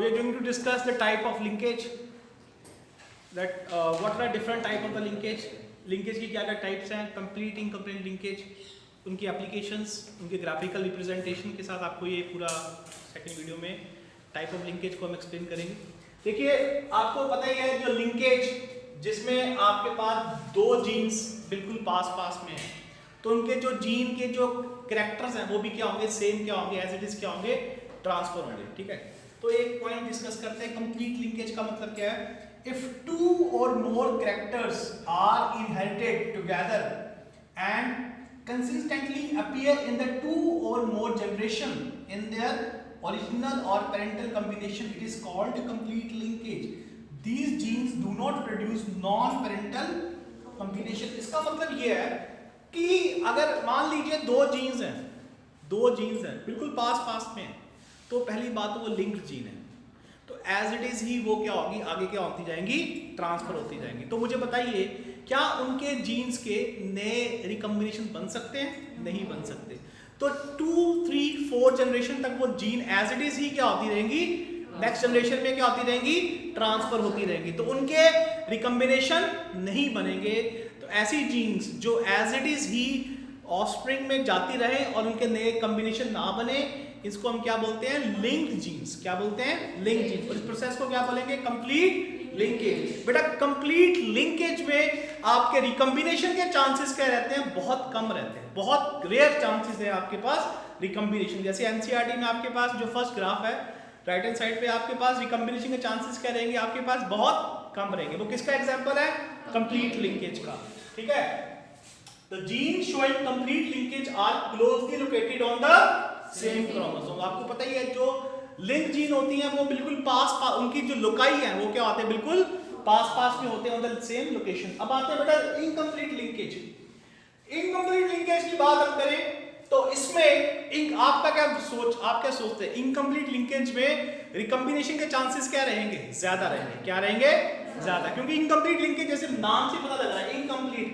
we are going to discuss the type of linkage, that what are different type of the linkage, linkage की क्या क्या types हैं, complete incomplete linkage, उनकी applications, उनके graphical representation के साथ आपको ये पूरा सेकंड वीडियो में type of linkage को हम explain करेंगे। देखिए आपको पता ही है जो linkage जिसमें आपके पास दो जीन्स बिल्कुल पास पास में हैं, तो उनके जो जीन के जो कैरेक्टर्स हैं वो भी क्या होंगे, सेम क्या होंगे, एज इट इज क्या होंगे, ट्रांसफर होंगे। ठीक है, तो एक पॉइंट डिस्कस करते हैं। कंप्लीट लिंकेज का मतलब क्या है? If two or more characters are inherited together and consistently appear in the two or more generation in their original or parental combination, it is called complete linkage. These genes do not produce non parental combination. इसका मतलब ये है कि अगर मान लीजिए दो jeans हैं बिल्कुल पास पास में, तो पहली बात तो वो लिंक्ड जीन है, तो एज इट इज ही वो क्या होगी, आगे क्या होती जाएंगी, ट्रांसफर होती जाएंगी। तो मुझे बताइए क्या उनके जीन्स के नए रिकॉम्बिनेशन बन सकते हैं? नहीं बन सकते। तो 2, 3, 4 जनरेशन तक वो जीन एज इट इज ही क्या होती रहेंगी, नेक्स्ट जनरेशन में क्या होती रहेंगी, ट्रांसफर होती रहेंगी, तो उनके रिकॉम्बिनेशन नहीं बनेंगे। तो ऐसी जीन्स जो एज इट इज ही ऑफस्प्रिंग में जाती रहे और उनके नए कॉम्बिनेशन ना बने, इसको हम क्या बोलते हैं, लिंक्ड जीन्स। क्या बोलते हैं? Linked genes. और इस प्रोसेस को क्या बोलेंगे, कंप्लीट लिंकेज। बेटा कंप्लीट लिंकेज में आपके रिकॉम्बिनेशन के चांसेस क्या रहते हैं, बहुत कम रहते हैं, बहुत रेयर चांसेस है आपके पास रिकॉम्बिनेशन। जैसे एनसीईआरटी में आपके पास जो फर्स्ट ग्राफ है राइट हैंड साइड पे, आपके पास रिकॉम्बिनेशन के चांसेस क्या रहेंगे, आपके पास बहुत कम रहेंगे। वो किसका एग्जांपल है, कंप्लीट लिंकेज का। ठीक है, the gene showing complete linkage are closely located on the same chromosome. आपको पता ही है जो लिंक जीन होती हैं वो बिल्कुल पास पास, उनकी जो लोकाई है वो क्या होते हैं, बिल्कुल पास पास में होते हैं, ऑन द सेम लोकेशन। अब आते हैं बेटा इनकम्प्लीट लिंकेज। इनकम्प्लीट लिंकेज की बात हम करें तो इसमें आप क्या सोचते हैं, इनकम्प्लीट लिंकेज में रिकॉम्बिनेशन के चांसेस क्या रहेंगे, ज्यादा रहेंगे। क्या रहेंगे, ज्यादा, क्योंकि इनकम्प्लीट लिंकेज जैसे नाम से पता लग रहा है, इनकम्प्लीट,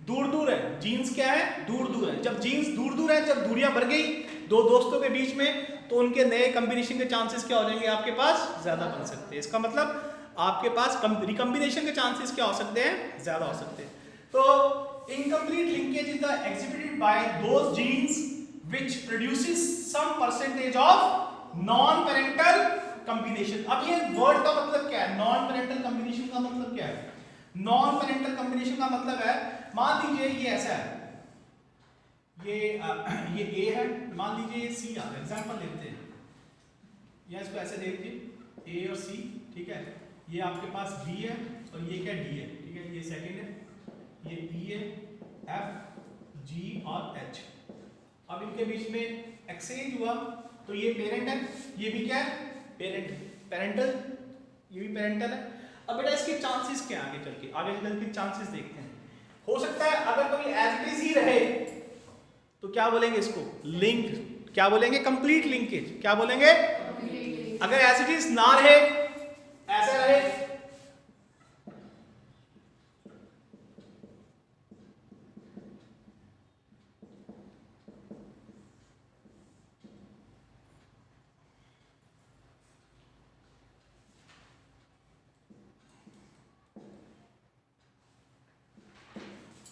दूर दूर है, जीन्स क्या है, दूर दूर है। जब जीन्स दूर दूर है, जब दूरियां बढ़ गई दो दोस्तों के बीच में, तो उनके नए कॉम्बिनेशन के चांसेस क्या हो जाएंगे, आपके पास ज्यादा बन सकते हैं। इसका मतलब आपके पास रिकॉम्बिनेशन के चांसेस क्या हो सकते हैं, ज्यादा हो सकते हैं। तो incomplete linkage is the exhibited by those genes which produces some percentage of non-parental combination। अब ये वर्ड का मतलब क्या है, नॉन पेरेंटल कॉम्बिनेशन का मतलब क्या है? नॉन पेरेंटल कॉम्बिनेशन का मतलब है, मान लीजिए ये ऐसा है, ये A है, मान लीजिए ये C आ गया, एग्जांपल लेते हैं, या इसको ऐसे देख लीजिए A और C। ठीक है, ये आपके पास B है और ये क्या D है। ठीक है, ये सेकंड है, ये E है, F, G और H। अब इनके बीच में एक्सचेंज हुआ, तो ये पेरेंट है, ये भी क्या है, पेरेंटल, ये भी पेरेंटल है। अब बेटा इसके चांसेस क्या आगे चल के चांसेस देखते हैं। हो सकता है अगर कोई एज इट इज ही रहे तो क्या बोलेंगे इसको, लिंक, क्या बोलेंगे, कंप्लीट लिंकेज। क्या बोलेंगे, अगर एज इट इज ना रहे, ऐसा रहे,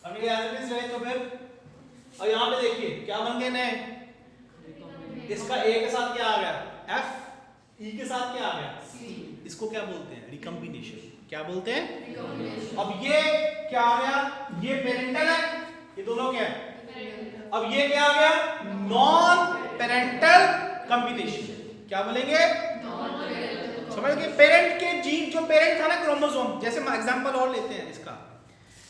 अगर एज इट इज रहे तो फिर, और यहाँ पे देखिए क्या बन गए नए, इसका A के साथ क्या आ गया, F, E के साथ क्या आ गया, C। इसको क्या बोलते हैं, रिकॉम्बिनेशन। क्या बोलते हैं, रिकॉम्बिनेशन। अब ये क्या आ गया, ये पेरेंटल है, ये दोनों क्या है, अब ये क्या आ गया, नॉन पेरेंटल कॉम्बिनेशन। क्या बोलेंगे, समझ गए, पेरेंट के जीन, जो पेरेंट था ना क्रोमोसोम, जैसे एग्जांपल और लेते हैं, इसका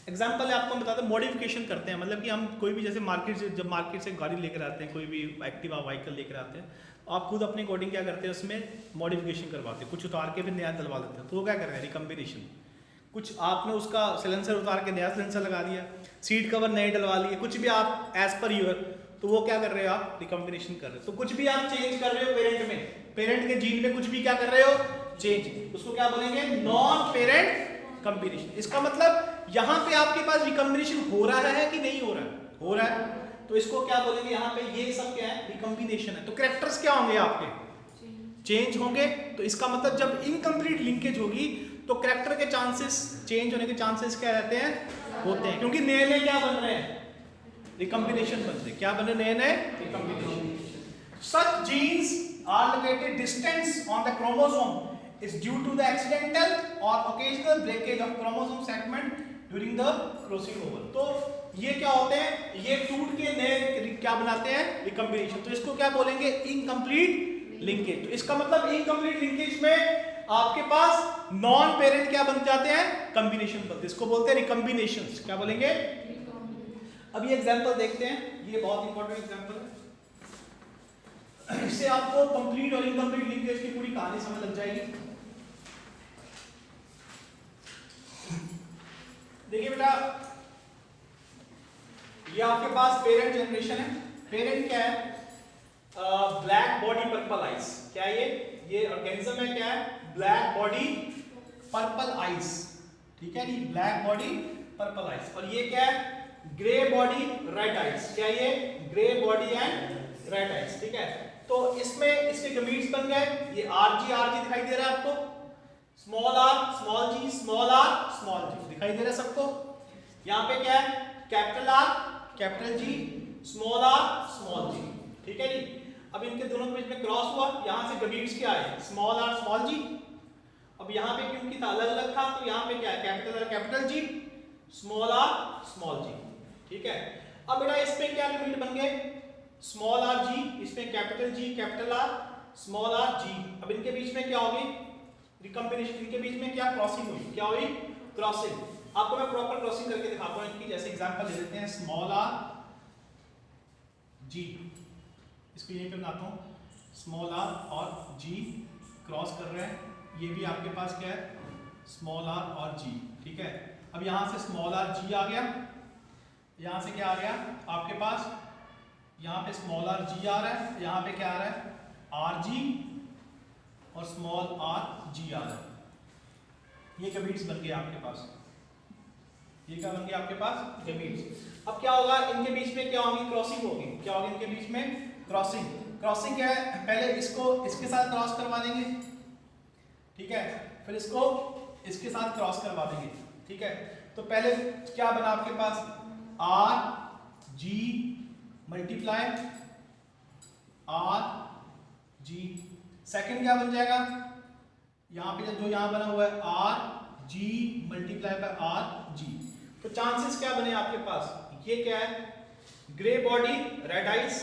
एग्जाम्पल है आपको बताते हैं, मॉडिफिकेशन करते हैं, मतलब कि हम कोई भी जैसे जब मार्केट से गाड़ी लेकर आते हैं, कोई भी एक्टिवा व्हीकल लेकर आते हैं, आप खुद अपने अकॉर्डिंग क्या करते हैं, उसमें मॉडिफिकेशन करवाते हैं, कुछ उतार के फिर नया डलवा देते हैं। तो वो क्या कर रहे हैं, रिकॉम्बिनेशन। कुछ आपने उसका सिलेंसर उतार के नया सिलेंसर लगा दिया, सीट कवर नए डलवा लिए, कुछ भी आप एज पर यूर, तो वो क्या कर रहे हो, आप रिकॉम्बिनेशन कर रहे हो। तो कुछ भी आप चेंज कर रहे हो पेरेंट में, पेरेंट के जीन में कुछ भी क्या कर रहे हो, चेंज, उसको क्या बोलेंगे, नॉन पेरेंट कॉम्बिनेशन। इसका मतलब यहाँ पे आपके पास रिकॉम्बिनेशन हो रहा है कि नहीं हो रहा है, हो रहा है, तो इसको क्या बोलेंगे, यहाँ पे ये सब क्या है, रिकॉम्बिनेशन है। तो कैरेक्टर्स क्या होंगे आपके, चेंज होंगे, तो इसका मतलब जब इनकम्प्लीट लिंकेज होगी तो कैरेक्टर के चांसेस चेंज होने के चांसेस क्या रहते हैं, होते हैं, क्योंकि नए नए क्या बन रहे हैं, रिकम्बिनेशन बन रहे हैं। क्या बन रहे नए नए, recombination. Such genes are located distance on the chromosome is due to the accidental or occasional breakage of chromosome segment during the crossing over. तो ये क्या होते हैं, ये टूट के नए क्या बनाते हैं, रिकम्बिनेशन। तो इसको क्या बोलेंगे, इनकम्प्लीट लिंकेज। तो इसका मतलब इनकम्प्लीट लिंकेज में आपके पास नॉन पेरेंट क्या बन जाते हैं, कॉम्बिनेशन बनते हैं, इसको बोलते हैं रिकम्बिनेशंस। क्या बोलेंगे, अब ये एग्जांपल देखते हैं, ये बहुत इंपॉर्टेंट एग्जांपल है, इससे आपको कंप्लीट और इनकम्प्लीट लिंकेज की पूरी कहानी समझ लग जाएगी। देखिए बेटा, ये आपके पास पेरेंट जनरेशन है। पेरेंट क्या है, ब्लैक बॉडी पर्पल आइज। क्या ये ऑर्गेनिज्म है, क्या है, ब्लैक बॉडी पर्पल आइज, ठीक है जी, ब्लैक बॉडी पर्पल आइज। और ये क्या है, ग्रे बॉडी रेड आइज। क्या ये, grey body and red eyes, ठीक है। तो इसमें इसके गमीट्स बन गए, ये आरजी दिखाई दे रहा है आपको, small R small G, small R small G दिखाई दे रहा है सबको। यहाँ पे क्या है, capital R capital G, small R small G, ठीक है जी। अब इनके दोनों के बीच में क्रॉस हुआ, यहां से गमीट्स क्या आए, स्मॉल आर स्मॉल जी। अब यहां पे क्योंकि था अलग अलग था, तो यहां पे क्या है, capital R capital G, small R small G, ठीक है। अब बेटा इसमें क्या गमीट बन गए, स्मॉल आर जी, इसमें capital G capital R, small R G. अब इनके बीच में क्या होगी, रिकम्बिनेशन, इनके बीच में क्या क्रॉसिंग हुई, क्या हुई, क्रॉसिंग। आपको मैं प्रॉपर क्रॉसिंग करके दिखाता हूं इनकी, जैसे एग्जांपल ले लेते हैं, स्मॉल आर जी, इसको यहीं पे बनाता हूँ, स्मॉल आर और जी क्रॉस कर रहे हैं, ये भी आपके पास क्या है, स्मॉल आर और जी, ठीक है। अब यहाँ से स्मॉल आर जी आ गया, यहाँ से क्या आ गया आपके पास, यहाँ पे स्मॉल आर जी आ रहा है, यहाँ पे क्या आ रहा है, आर जी और स्मॉल आर जी आ रहा है। ये गमीट्स बन गए आपके पास, ये क्या बन गया आपके पास, गमीट्स। अब क्या होगा, इनके बीच में क्या होगी, क्रॉसिंग होगी। क्या होगी इनके बीच में, क्रॉसिंग। क्रॉसिंग क्या है, पहले इसको इसके साथ क्रॉस करवा देंगे, ठीक है, फिर इसको इसके साथ क्रॉस करवा देंगे, ठीक है। तो पहले क्या बना आपके पास, R G multiply R G. Second क्या बन जाएगा, यहां पे जो यहां बना हुआ है, are G multiply by R G. तो चांसेस क्या बने आपके पास, ये क्या है, ग्रे बॉडी रेड आइज,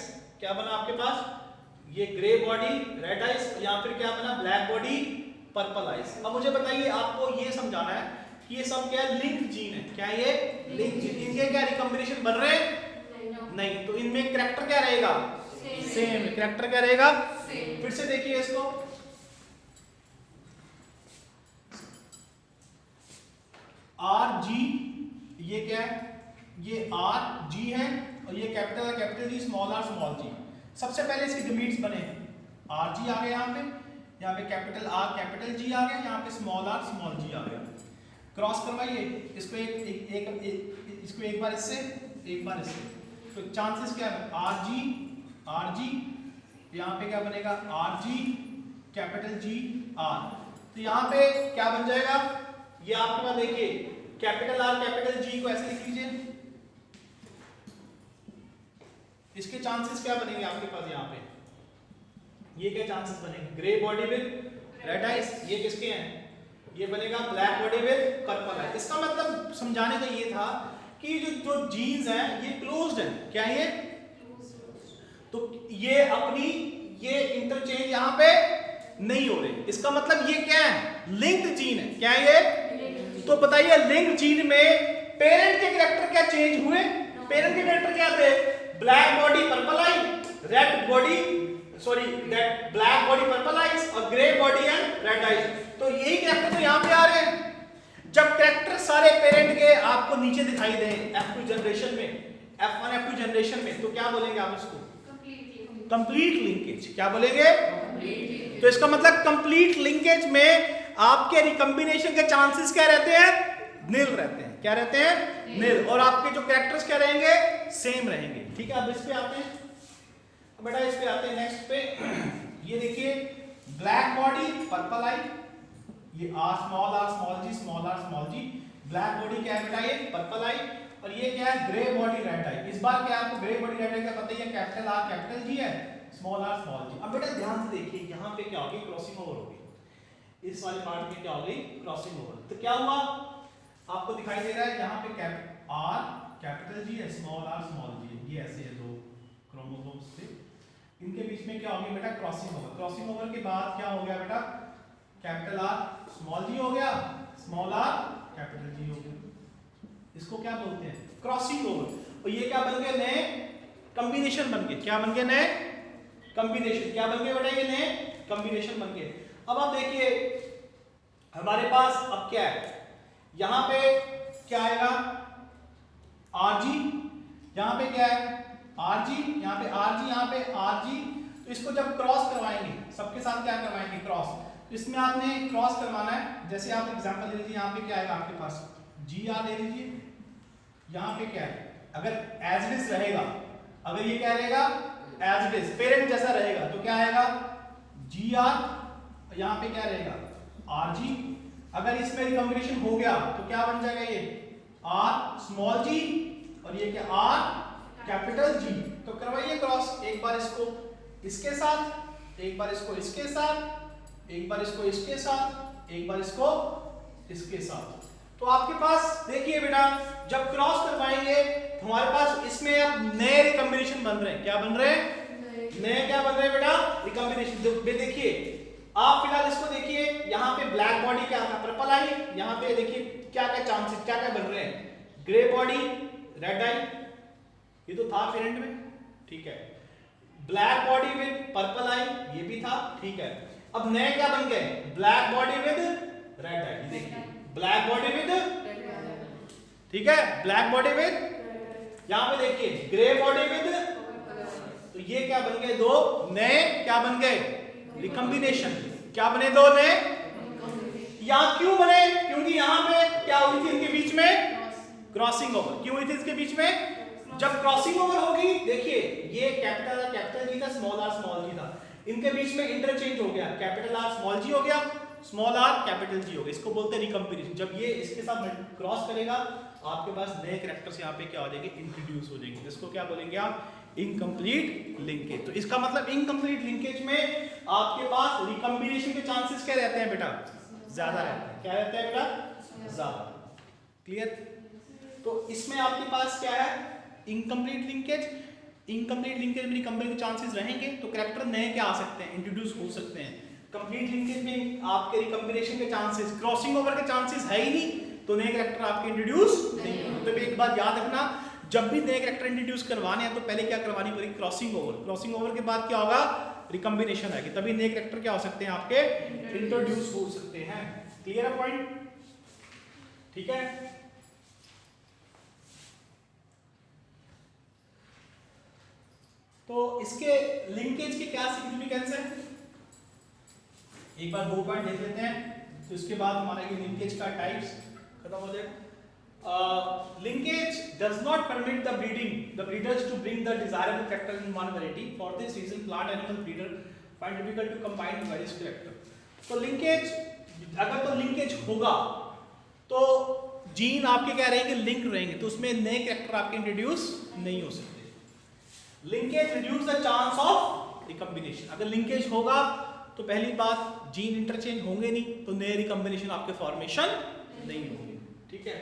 क्या बना आपके पास, ये ग्रे बॉडी रेड आइज, या फिर क्या बना, ब्लैक बॉडी पर्पल आइज। अब मुझे बताइए, आपको ये समझाना है कि ये सब क्या है, लिंक जीन है। क्या ये लिंक जीन, इनके क्या रिकॉम्बिनेशन बन रहे हैं, नहीं, तो इनमें कैरेक्टर क्या रहेगा, सेम। कैरेक्टर क्या रहेगा, फिर से देखिए इसको, आर जी, ये क्या है, ये आर जी है और ये capital G, small R small G. सबसे पहले इसके गमीट्स बने, आर जी आ गया, यहाँ पे कैपिटल आर कैपिटल जी आ गया, यहाँ पे स्मॉल आर स्मॉल जी आ गया। क्रॉस करवाइए इसको, इसको एक बार इससे एक बार इससे, तो चांसेस क्या है, आर जी, यहाँ पे क्या बनेगा, R G capital G R. तो यहाँ पे क्या बन जाएगा, ये आपके पास देखिए, कैपिटल आर कैपिटल जी को ऐसे लिख लीजिए, इसके चांसेस क्या बनेंगे आपके पास, यहाँ पे ये क्या चांसेस बनेंगे, grey body with red eyes, ये किसके हैं, ये बनेगा black body with purple eyes. इसका मतलब समझाने का ये था कि जो जीन्स हैं ये क्लोज्ड है। क्या ये, तो ये अपनी ये इंटरचेंज यहाँ पे नहीं हो रहे, इसका मतलब ये क्या है, लिंक्ड जीन है। क्या ये, तो बताइए लिंक्ड जीन में पेरेंट के कैरेक्टर क्या चेंज हुए, पेरेंट के कैरेक्टर क्या थे, black body purple eye, red body sorry that black body purple eyes और grey body and red eyes. तो यही कैरेक्टर तो यहाँ पे आ रहे हैं। जब कैरेक्टर सारे पेरेंट के आपको नीचे दिखाई दें F2 जनरेशन में, F1 F2 जनरेशन में, तो क्या बोलेंगे आप इसको, कंप्लीट लिंकेज। क्या बोलेंगे, तो इसका मतलब कंप्लीट लिंकेज में आपके रिकम्बिनेशन के चांसेस क्या रहते हैं, निल रहते हैं। क्या रहते हैं, निल। और आपके जो कैरेक्टर्स क्या रहेंगे, सेम रहेंगे। ठीक है, अब इस पे आते हैं, बेटा इस पे आते हैं नेक्स्ट पे। ये देखिए ब्लैक बॉडी पर्पल आई, ये स्मॉल जी, ब्लैक बॉडी क्या है बेटा ये पर्पल आई, और ये क्या है ग्रे बॉडी रेड आई। इस बार क्या आपको ग्रे बॉडी रेड आई का पता ही है, कैपिटल आर कैपिटल जी है, स्मॉल जी। अब बेटा ध्यान से देखिए यहाँ पे क्या होगी, क्रॉसिंग ओवर होगी, इस वाले पार्ट में क्या होगी क्रॉसिंग ओवर। तो क्या हुआ आपको दिखाई दे रहा है यहाँ पे आर कैपिटल जी है, स्मॉल जी, ये ऐसे है दो क्रोमोसोम्स थे, इनके बीच में क्या होगी बेटा क्रॉसिंग ओवर। क्रॉसिंग ओवर के बाद क्या हो गया बेटा कैपिटल आर स्मॉल जी हो गया, स्मॉल आर कैपिटल जी हो गया, इसको क्या बोलते हैं क्रॉसिंग ओवर। और ये क्या बन गए नए कॉम्बिनेशन बन गए, क्या बन गए नए कॉम्बिनेशन, क्या बन गए बेटा ये नए कॉम्बिनेशन बन गए। अब आप देखिए हमारे पास अब क्या है, यहां पे क्या आएगा आरजी, यहां पे क्या है आरजी, यहां पे आरजी, यहां पे आरजी। तो इसको जब क्रॉस करवाएंगे सबके साथ क्या करवाएंगे क्रॉस, तो इसमें आपने क्रॉस करवाना है। जैसे आप एग्जांपल ले लीजिए, यहां पे क्या आएगा आपके पास जी आर ले लीजिए, यहां पे क्या है अगर एज इट इज रहेगा, अगर ये क्या रहेगा एज इट इज पेरेंट जैसा रहेगा तो क्या आएगा जी आर, यहां पे क्या रहेगा आर जी। अगर इसमें रिकॉम्बिनेशन हो गया तो क्या बन जाएगा ये आर स्मॉल जी और ये क्या आर कैपिटल जी। तो करवाइए क्रॉस, एक बार इसको इसके साथ, एक बार इसको इसके साथ, एक बार इसको इसके साथ, एक बार इसको इसके साथ। तो आपके पास देखिए बेटा जब क्रॉस करवाएंगे तो हमारे पास इसमें अब नए रिकॉम्बिनेशन बन रहे हैं, क्या बन रहे हैं नए क्या बन रहे हैं बेटा रिकॉम्बिनेशन। देखिए आप फिलहाल इसको देखिए, यहाँ पे ब्लैक बॉडी क्या था पर्पल आई, यहाँ पे देखिए क्या क्या चांसेस क्या क्या बन रहे हैं ग्रे बॉडी रेड आई, ये तो था पेरेंट में ठीक है, ब्लैक बॉडी विद पर्पल आई ये भी था ठीक है। अब नए क्या बन गए ब्लैक बॉडी विद रेड आई, देखिए ब्लैक बॉडी विद ठीक है, ब्लैक बॉडी विद यहाँ पे देखिए ग्रे बॉडी विद, तो ये क्या बन गए दो नए क्या बन गए रिकॉम्बिनेशन, क्या बने दो नए। यहाँ क्यों बने, क्योंकि यहाँ पे क्या हुई थी इनके बीच में क्रॉसिंग ओवर, क्यों हुई थी इसके बीच में। जब क्रॉसिंग ओवर होगी देखिए ये कैपिटल जी था स्मॉल जी था, इनके बीच में इंटरचेंज हो गया, कैपिटल आर स्मॉल जी हो गया, स्मॉल आर कैपिटल जी हो गया, इसको बोलते हैं रिकॉम्बिनेशन। जब ये इसके साथ क्रॉस करेगा आपके पास नए कैरेक्टर्स यहाँ पे क्या हो जाएंगे इंट्रोड्यूस हो जाएंगे, इसको क्या बोलेंगे आप इनकम्प्लीट लिंकेज। तो इसका मतलब इनकम्प्लीट लिंकेज में आपके पास रिकॉम्बिनेशन के चांसेस क्या रहते हैं बेटा ज्यादा रहते हैं, क्या रहते हैं बेटा ज्यादा। क्लियर। तो इसमें आपके पास क्या है इनकम्प्लीट लिंकेज, इनकम्प्लीट लिंकेज में रिकम्बिनेशन के चांसेस रहेंगे तो कैरेक्टर नए क्या आ सकते हैं इंट्रोड्यूस हो सकते हैं। कंप्लीट लिंकेज में आपके रिकम्बिनेशन के चांसेस क्रॉसिंग ओवर के चांसेस है ही नहीं तो नए कैरेक्टर आपके इंट्रोड्यूस नहीं होंगे। तो एक बात याद रखना जब भी नए कैरेक्टर इंट्रोड्यूस करवाने हैं तो पहले क्या करवानी पड़ेगी क्रॉसिंग ओवर, क्रॉसिंग ओवर के बाद क्या होगा रिकम्बिनेशन आएगी, तभी नए कैरेक्टर क्या हो सकते हैं आपके इंट्रोड्यूस हो सकते हैं। क्लियर है पॉइंट ठीक है। तो इसके लिंकेज के क्या सिग्निफिकेंस है, एक बार दो पॉइंट देख लेते हैं तो इसके बाद हमारा ये लिंकेज का टाइप्स खत्म हो जाए। Linkage does not permit the breeders to bring the desirable characters in one variety. For this reason, plant animal breeder find difficult to combine various characters. तो linkage अगर तो linkage होगा तो जीन आपके क्या रहेंगे लिंक रहेंगे तो उसमें नए कैरेक्टर आपके इंट्रोड्यूस नहीं हो सकते। Linkage reduce the chance of recombination, अगर लिंकेज होगा तो पहली बात जीन इंटरचेंज होंगे नहीं तो नए रिकॉम्बिनेशन आपके फॉर्मेशन नहीं होंगे ठीक है।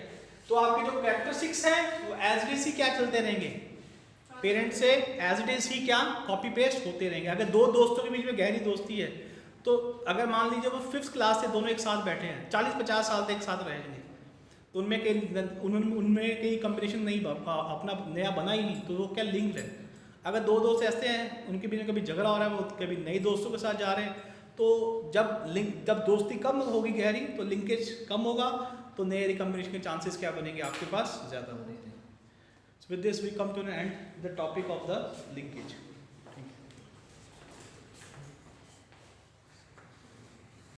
तो आपके जो कैरेक्टरिस्टिक्स हैं वो एज इट इज ही क्या चलते रहेंगे पेरेंट से एज इट इज ही क्या कॉपी पेस्ट होते रहेंगे। अगर दो दोस्तों के बीच में गहरी दोस्ती है तो अगर मान लीजिए वो 5th क्लास से दोनों एक साथ बैठे हैं 40-50 साल तक एक साथ रहेंगे तो उनमें कई कॉम्बिनेशन नहीं अपना नया बना ही नहीं तो वो क्या लिंक्ड है। अगर दो दोस्त ऐसे हैं उनके बीच में कभी झगड़ा हो रहा है वो कभी नए दोस्तों के साथ जा रहे हैं तो जब दोस्ती कम होगी गहरी तो लिंकेज कम होगा तो नए रिकॉम्बिनेशन के चांसेस क्या बनेंगे आपके पास ज़्यादा बनेंगे। With this we come to an end the topic of the linkage.